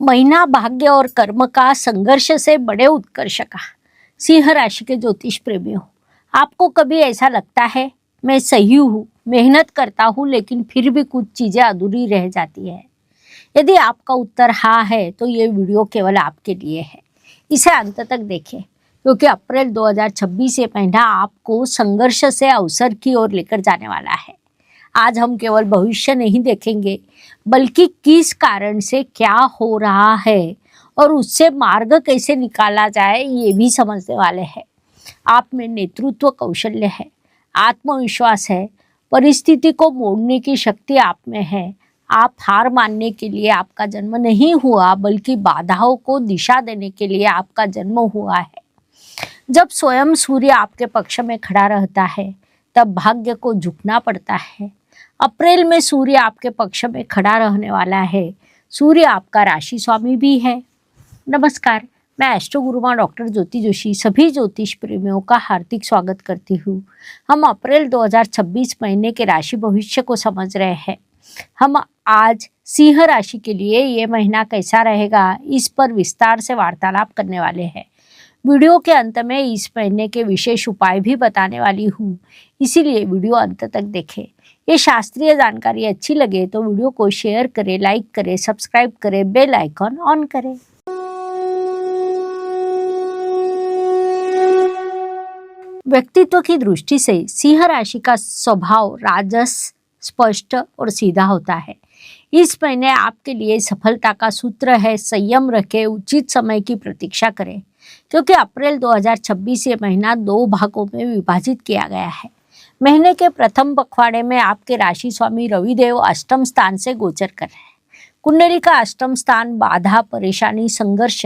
महीना भाग्य और कर्म का संघर्ष से बड़े उत्कर्ष का। सिंह राशि के ज्योतिष प्रेमियों, आपको कभी ऐसा लगता है मैं सही हूँ, मेहनत करता हूँ, लेकिन फिर भी कुछ चीज़ें अधूरी रह जाती है? यदि आपका उत्तर हाँ है तो ये वीडियो केवल आपके लिए है। इसे अंत तक देखें, क्योंकि अप्रैल 2026 ये महीना आपको संघर्ष से अवसर की ओर लेकर जाने वाला है। आज हम केवल भविष्य नहीं देखेंगे, बल्कि किस कारण से क्या हो रहा है और उससे मार्ग कैसे निकाला जाए ये भी समझने वाले हैं। आप में नेतृत्व कौशल्य है, आत्मविश्वास है, परिस्थिति को मोड़ने की शक्ति आप में है। आप हार मानने के लिए आपका जन्म नहीं हुआ, बल्कि बाधाओं को दिशा देने के लिए आपका जन्म हुआ है। जब स्वयं सूर्य आपके पक्ष में खड़ा रहता है, तब भाग्य को झुकना पड़ता है। अप्रैल में सूर्य आपके पक्ष में खड़ा रहने वाला है। सूर्य आपका राशि स्वामी भी है। नमस्कार, मैं एस्ट्रो गुरुमा डॉक्टर ज्योति जोशी सभी ज्योतिष प्रेमियों का हार्दिक स्वागत करती हूँ। हम अप्रैल 2026 महीने के राशि भविष्य को समझ रहे हैं। हम आज सिंह राशि के लिए ये महीना कैसा रहेगा, इस पर विस्तार से वार्तालाप करने वाले हैं। वीडियो के अंत में इस महीने के विशेष उपाय भी बताने वाली हूँ, इसीलिए वीडियो अंत तक देखें। ये शास्त्रीय जानकारी अच्छी लगे तो वीडियो को शेयर करें, लाइक करें, सब्सक्राइब करें, बेल आइकॉन ऑन करें। व्यक्तित्व की दृष्टि से सिंह राशि का स्वभाव राजस, स्पष्ट और सीधा होता है। इस महीने आपके लिए सफलता का सूत्र है संयम रखें, उचित समय की प्रतीक्षा करें, क्योंकि अप्रैल 2026 ये महीना 2 भागों में विभाजित किया गया है। महीने के प्रथम पखवाड़े में आपके राशि स्वामी रविदेव अष्टम स्थान से गोचर कर रहे हैं। कुंडली का अष्टम स्थान बाधा, परेशानी, संघर्ष,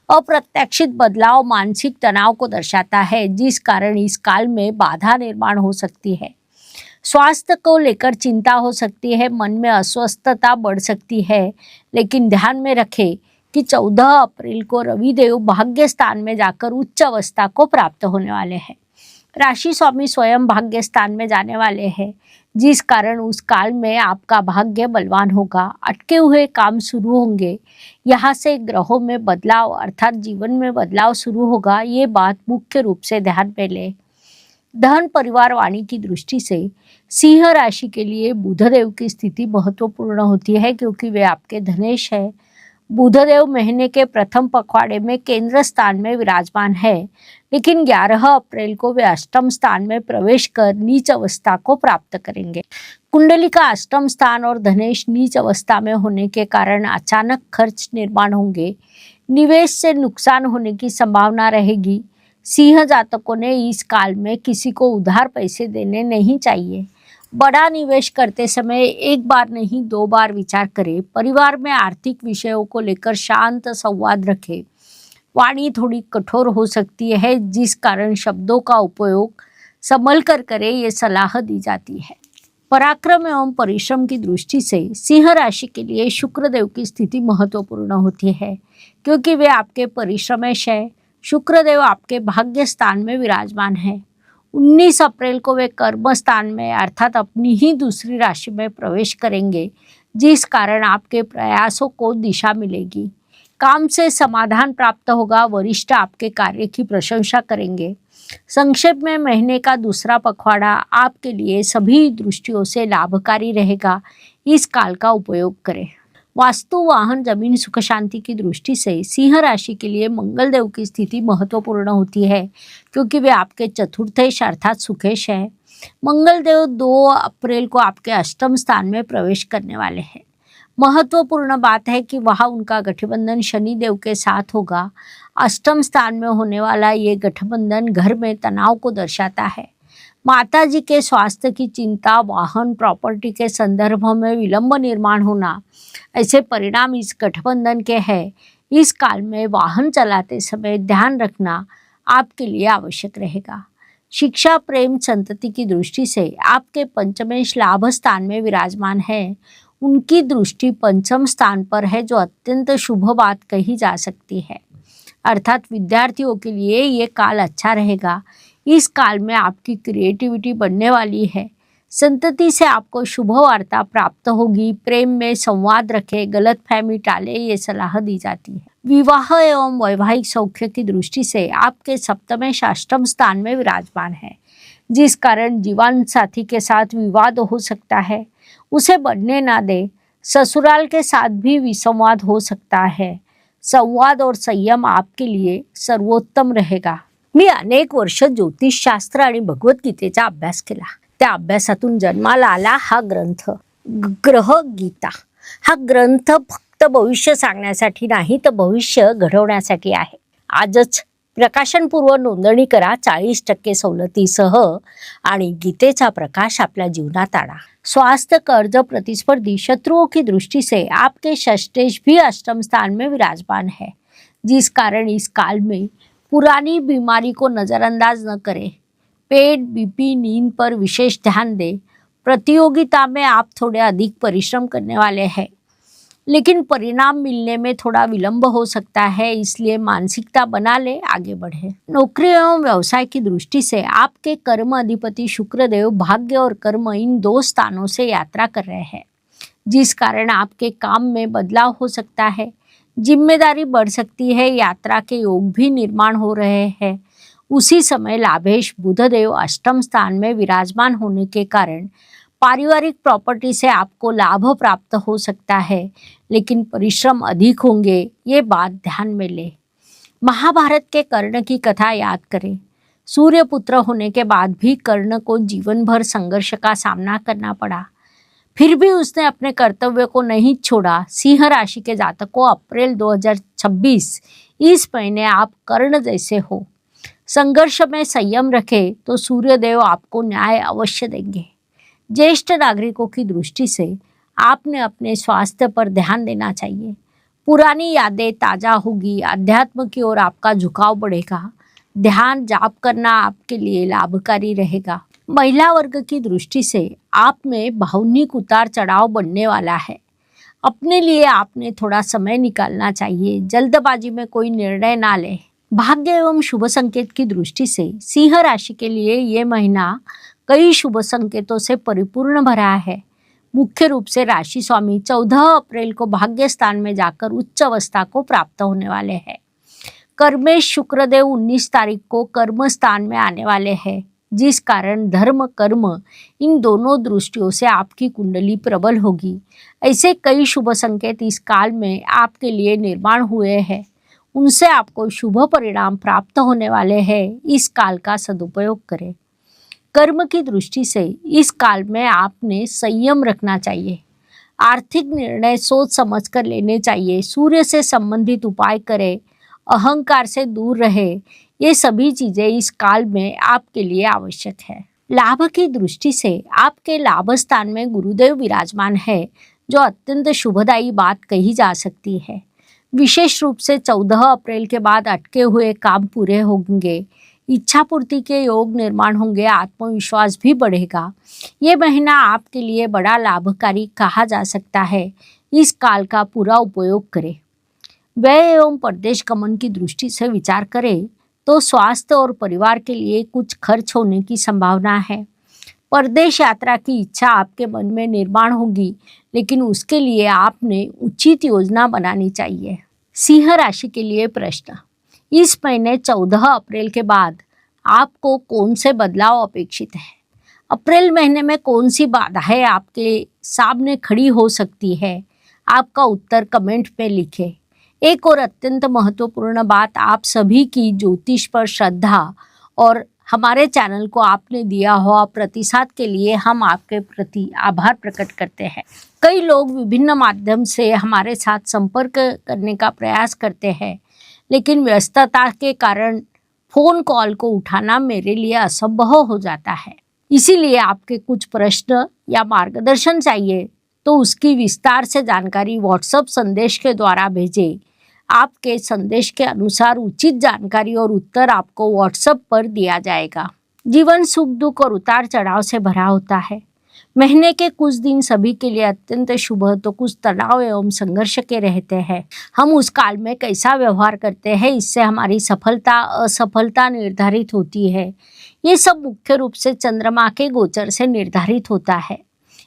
अप्रत्याशित बदलाव, मानसिक तनाव को दर्शाता है, जिस कारण इस काल में बाधा निर्माण हो सकती है। स्वास्थ्य को लेकर चिंता हो सकती है, मन में अस्वस्थता बढ़ सकती है, लेकिन ध्यान में रखें कि 14 अप्रैल को रविदेव भाग्य स्थान में जाकर उच्च अवस्था को प्राप्त होने वाले हैं। राशि स्वामी स्वयं भाग्य स्थान में जाने वाले हैं, जिस कारण उस काल में आपका भाग्य बलवान होगा। अटके हुए काम शुरू होंगे। यहाँ से ग्रहों में बदलाव अर्थात जीवन में बदलाव शुरू होगा। ये बात मुख्य रूप से ध्यान में ले। धन, परिवार, वाणी की दृष्टि से सिंह राशि के लिए बुधदेव की स्थिति महत्वपूर्ण होती है, क्योंकि वे आपके धनेश है। बुधदेव महीने के प्रथम पखवाड़े में केंद्र स्थान में विराजमान है, लेकिन 11 अप्रैल को वे अष्टम स्थान में प्रवेश कर नीच अवस्था को प्राप्त करेंगे। कुंडली का अष्टम स्थान और धनेश नीच अवस्था में होने के कारण अचानक खर्च निर्माण होंगे। निवेश से नुकसान होने की संभावना रहेगी। सिंह जातकों ने इस काल में किसी को उधार पैसे देने नहीं चाहिए। बड़ा निवेश करते समय एक बार नहीं 2 बार विचार करें। परिवार में आर्थिक विषयों को लेकर शांत संवाद रखें। वाणी थोड़ी कठोर हो सकती है, जिस कारण शब्दों का उपयोग संभल कर करें, ये सलाह दी जाती है। पराक्रम एवं परिश्रम की दृष्टि से सिंह राशि के लिए शुक्रदेव की स्थिति महत्वपूर्ण होती है, क्योंकि वे आपके परिश्रमेश है। शुक्रदेव आपके भाग्य स्थान में विराजमान है। 19 अप्रैल को वे कर्म स्थान में अर्थात अपनी ही दूसरी राशि में प्रवेश करेंगे, जिस कारण आपके प्रयासों को दिशा मिलेगी। काम से समाधान प्राप्त होगा। वरिष्ठ आपके कार्य की प्रशंसा करेंगे। संक्षेप में महीने का दूसरा पखवाड़ा आपके लिए सभी दृष्टियों से लाभकारी रहेगा। इस काल का उपयोग करें। वास्तु, वाहन, जमीन, सुख शांति की दृष्टि से सिंह राशि के लिए मंगलदेव की स्थिति महत्वपूर्ण होती है, क्योंकि वे आपके चतुर्थेश अर्थात सुखेश है। मंगलदेव 2 अप्रैल को आपके अष्टम स्थान में प्रवेश करने वाले हैं। महत्वपूर्ण बात है कि वहाँ उनका गठबंधन शनिदेव के साथ होगा। अष्टम स्थान में होने वाला ये गठबंधन घर में तनाव को दर्शाता है। माताजी के स्वास्थ्य की चिंता, वाहन, प्रॉपर्टी के संदर्भ में विलंब निर्माण होना, ऐसे परिणाम इस गठबंधन के हैं। इस काल में वाहन चलाते समय ध्यान रखना आपके लिए आवश्यक रहेगा। शिक्षा, प्रेम, संतति की दृष्टि से आपके पंचमेश लाभ स्थान में विराजमान है। उनकी दृष्टि पंचम स्थान पर है, जो अत्यंत शुभ बात कही जा सकती है। अर्थात विद्यार्थियों के लिए ये काल अच्छा रहेगा। इस काल में आपकी क्रिएटिविटी बढ़ने वाली है। संतति से आपको शुभ वार्ता प्राप्त होगी। प्रेम में संवाद रखें, गलतफहमी टाले, ये सलाह दी जाती है। विवाह एवं वैवाहिक सौख्य की दृष्टि से आपके सप्तमेश अष्टम स्थान में विराजमान है, जिस कारण जीवन साथी के साथ विवाद हो सकता है, उसे बढ़ने ना दे। ससुराल के साथ भी विसंवाद हो सकता है। संवाद और संयम आपके लिए सर्वोत्तम रहेगा। मी अनेक वर्ष ज्योतिषशास्त्र आणि भगवद्गीतेचा अभ्यास केला. त्या अभ्यासातून जन्माला आला हा ग्रंथ ग्रह गीता. हा ग्रंथ फक्त भविष्य सांगण्यासाठी नाही तर भविष्य घडवण्यासाठी आहे. आजच प्रकाशनपूर्व नोंदणी करा 40% सवलतीसह आणि गीतेचा प्रकाश आपल्या जीवनात आणा. स्वास्थ्य, कर्ज, प्रतिस्पर्धी शत्रुओं की दृष्टि से आपके षष्ठेश भी अष्टम स्थान में विराजमान है, जिस कारण इस काल में पुरानी बीमारी को नज़रअंदाज न करें। पेट, बीपी, नींद पर विशेष ध्यान दें। प्रतियोगिता में आप थोड़े अधिक परिश्रम करने वाले हैं, लेकिन परिणाम मिलने में थोड़ा विलंब हो सकता है, इसलिए मानसिकता बना ले, आगे बढ़े। नौकरी एवं व्यवसाय की दृष्टि से आपके कर्म अधिपति शुक्रदेव भाग्य और कर्म इन 2 स्थानों से यात्रा कर रहे हैं, जिस कारण आपके काम में बदलाव हो सकता है, जिम्मेदारी बढ़ सकती है, यात्रा के योग भी निर्माण हो रहे हैं। उसी समय लाभेश बुधदेव अष्टम स्थान में विराजमान होने के कारण पारिवारिक प्रॉपर्टी से आपको लाभ प्राप्त हो सकता है, लेकिन परिश्रम अधिक होंगे, ये बात ध्यान में ले। महाभारत के कर्ण की कथा याद करें। सूर्यपुत्र होने के बाद भी कर्ण को जीवन भर संघर्ष का सामना करना पड़ा, फिर भी उसने अपने कर्तव्य को नहीं छोड़ा। सिंह राशि के जातकों, अप्रैल 2026 इस महीने आप कर्ण जैसे हो। संघर्ष में संयम रखें तो सूर्यदेव आपको न्याय अवश्य देंगे। ज्येष्ठ नागरिकों की दृष्टि से आपने अपने स्वास्थ्य पर ध्यान देना चाहिए। पुरानी यादें ताज़ा होगी, अध्यात्म की ओर आपका झुकाव बढ़ेगा। ध्यान जाप करना आपके लिए लाभकारी रहेगा। महिला वर्ग की दृष्टि से आप में भावनिक उतार चढ़ाव बढ़ने वाला है। अपने लिए आपने थोड़ा समय निकालना चाहिए, जल्दबाजी में कोई निर्णय ना लें। भाग्य एवं शुभ संकेत की दृष्टि से सिंह राशि के लिए ये महीना कई शुभ संकेतों से परिपूर्ण भरा है। मुख्य रूप से राशि स्वामी 14 अप्रैल को भाग्य स्थान में जाकर उच्च अवस्था को प्राप्त होने वाले हैं। कर्मेश शुक्रदेव 19 तारीख को कर्म स्थान में आने वाले हैं, जिस कारण धर्म कर्म इन दोनों दृष्टियों से आपकी कुंडली प्रबल होगी। ऐसे कई शुभ संकेत इस काल में आपके लिए निर्माण हुए हैं, उनसे आपको शुभ परिणाम प्राप्त होने वाले हैं। इस काल का सदुपयोग करें। कर्म की दृष्टि से इस काल में आपने संयम रखना चाहिए। आर्थिक निर्णय सोच समझ कर लेने चाहिए। सूर्य से संबंधित उपाय करें, अहंकार से दूर रहे। ये सभी चीजें इस काल में आपके लिए आवश्यक है। लाभ की दृष्टि से आपके लाभ स्थान में गुरुदेव विराजमान है, जो अत्यंत शुभदायी बात कही जा सकती है। विशेष रूप से 14 अप्रैल के बाद अटके हुए काम पूरे होंगे, इच्छा पूर्ति के योग निर्माण होंगे, आत्मविश्वास भी बढ़ेगा। ये महीना आपके लिए बड़ा लाभकारी कहा जा सकता है। इस काल का पूरा उपयोग करें। व्यय एवं परदेश गमन की दृष्टि से विचार करें तो स्वास्थ्य और परिवार के लिए कुछ खर्च होने की संभावना है। परदेश यात्रा की इच्छा आपके मन में निर्माण होगी, लेकिन उसके लिए आपने उचित योजना बनानी चाहिए। सिंह राशि के लिए प्रश्न। इस महीने 14 अप्रैल के बाद आपको कौन से बदलाव अपेक्षित है? अप्रैल महीने में कौन सी बाधाएं आपके सामने खड़ी हो सकती है? आपका उत्तर कमेंट में लिखें। एक और अत्यंत महत्वपूर्ण बात, आप सभी की ज्योतिष पर श्रद्धा और हमारे चैनल को आपने दिया हुआ प्रतिसाद के लिए हम आपके प्रति आभार प्रकट करते हैं। कई लोग विभिन्न माध्यम से हमारे साथ संपर्क करने का प्रयास करते हैं, लेकिन व्यस्तता के कारण फ़ोन कॉल को उठाना मेरे लिए असंभव हो जाता है। इसीलिए आपके कुछ प्रश्न या मार्गदर्शन चाहिए तो उसकी विस्तार से जानकारी व्हाट्सएप संदेश के द्वारा भेजें। आपके संदेश के अनुसार उचित जानकारी और उत्तर आपको व्हाट्सएप पर दिया जाएगा। जीवन सुख दुख और उतार चढ़ाव से भरा होता है। महीने के कुछ दिन सभी के लिए अत्यंत शुभ तो कुछ तनाव एवं संघर्ष के रहते हैं। हम उस काल में कैसा व्यवहार करते हैं, इससे हमारी सफलता असफलता निर्धारित होती है। ये सब मुख्य रूप से चंद्रमा के गोचर से निर्धारित होता है।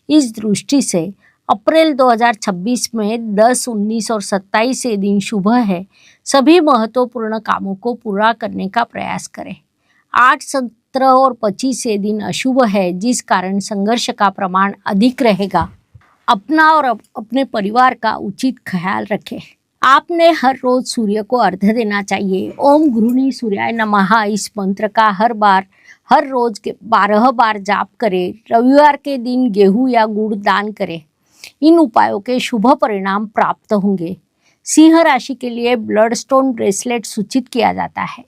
इस दृष्टि से अप्रैल 2026 में 10, 19 और 27 ये दिन शुभ है। सभी महत्वपूर्ण कामों को पूरा करने का प्रयास करें। 8, 17 और 25 ये दिन अशुभ है, जिस कारण संघर्ष का प्रमाण अधिक रहेगा। अपना और अपने परिवार का उचित ख्याल रखें। आपने हर रोज सूर्य को अर्घ्य देना चाहिए। ओम गृहिणी सूर्याय नमः इस मंत्र का हर रोज के 12 बार जाप करें। रविवार के दिन गेहूं या गुड़ दान करें। इन उपायों के शुभ परिणाम प्राप्त होंगे। सिंह राशि के लिए ब्लड स्टोन ब्रेसलेट सूचित किया जाता है।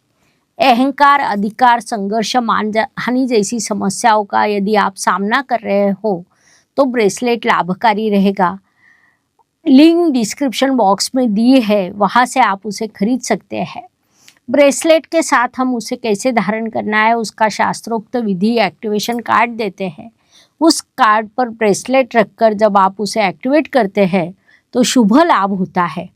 अहंकार, अधिकार, संघर्ष, मानहानि जैसी समस्याओं का यदि आप सामना कर रहे हो तो ब्रेसलेट लाभकारी रहेगा। लिंक डिस्क्रिप्शन बॉक्स में दी है, वहाँ से आप उसे खरीद सकते हैं। ब्रेसलेट के साथ हम उसे कैसे धारण करना है, उसका शास्त्रोक्त विधि एक्टिवेशन कार्ड देते हैं। उस कार्ड पर ब्रेसलेट रखकर जब आप उसे एक्टिवेट करते हैं तो शुभ लाभ होता है।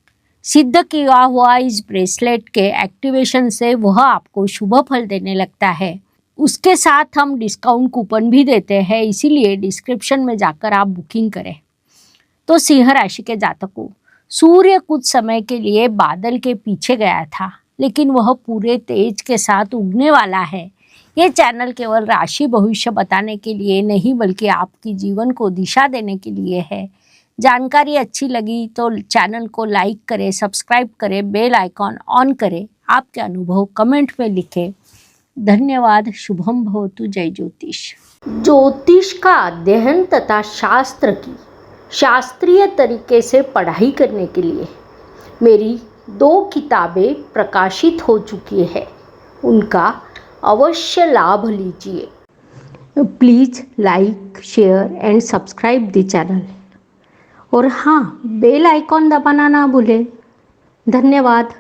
सिद्ध किया हुआ इस ब्रेसलेट के एक्टिवेशन से वह आपको शुभ फल देने लगता है। उसके साथ हम डिस्काउंट कूपन भी देते हैं, इसीलिए डिस्क्रिप्शन में जाकर आप बुकिंग करें। तो सिंह राशि के जातकों, सूर्य कुछ समय के लिए बादल के पीछे गया था, लेकिन वह पूरे तेज के साथ उगने वाला है। ये चैनल केवल राशि भविष्य बताने के लिए नहीं, बल्कि आपकी जीवन को दिशा देने के लिए है। जानकारी अच्छी लगी तो चैनल को लाइक करें, सब्सक्राइब करें, बेल आइकॉन ऑन करें। आपके अनुभव कमेंट में लिखें। धन्यवाद। शुभम भवतु। जय ज्योतिष। ज्योतिष का अध्ययन तथा शास्त्र की शास्त्रीय तरीके से पढ़ाई करने के लिए मेरी 2 किताबें प्रकाशित हो चुकी है, उनका अवश्य लाभ लीजिए। Please like, share and subscribe the channel. और हाँ, बेल आइकॉन दबाना ना भूलें। धन्यवाद।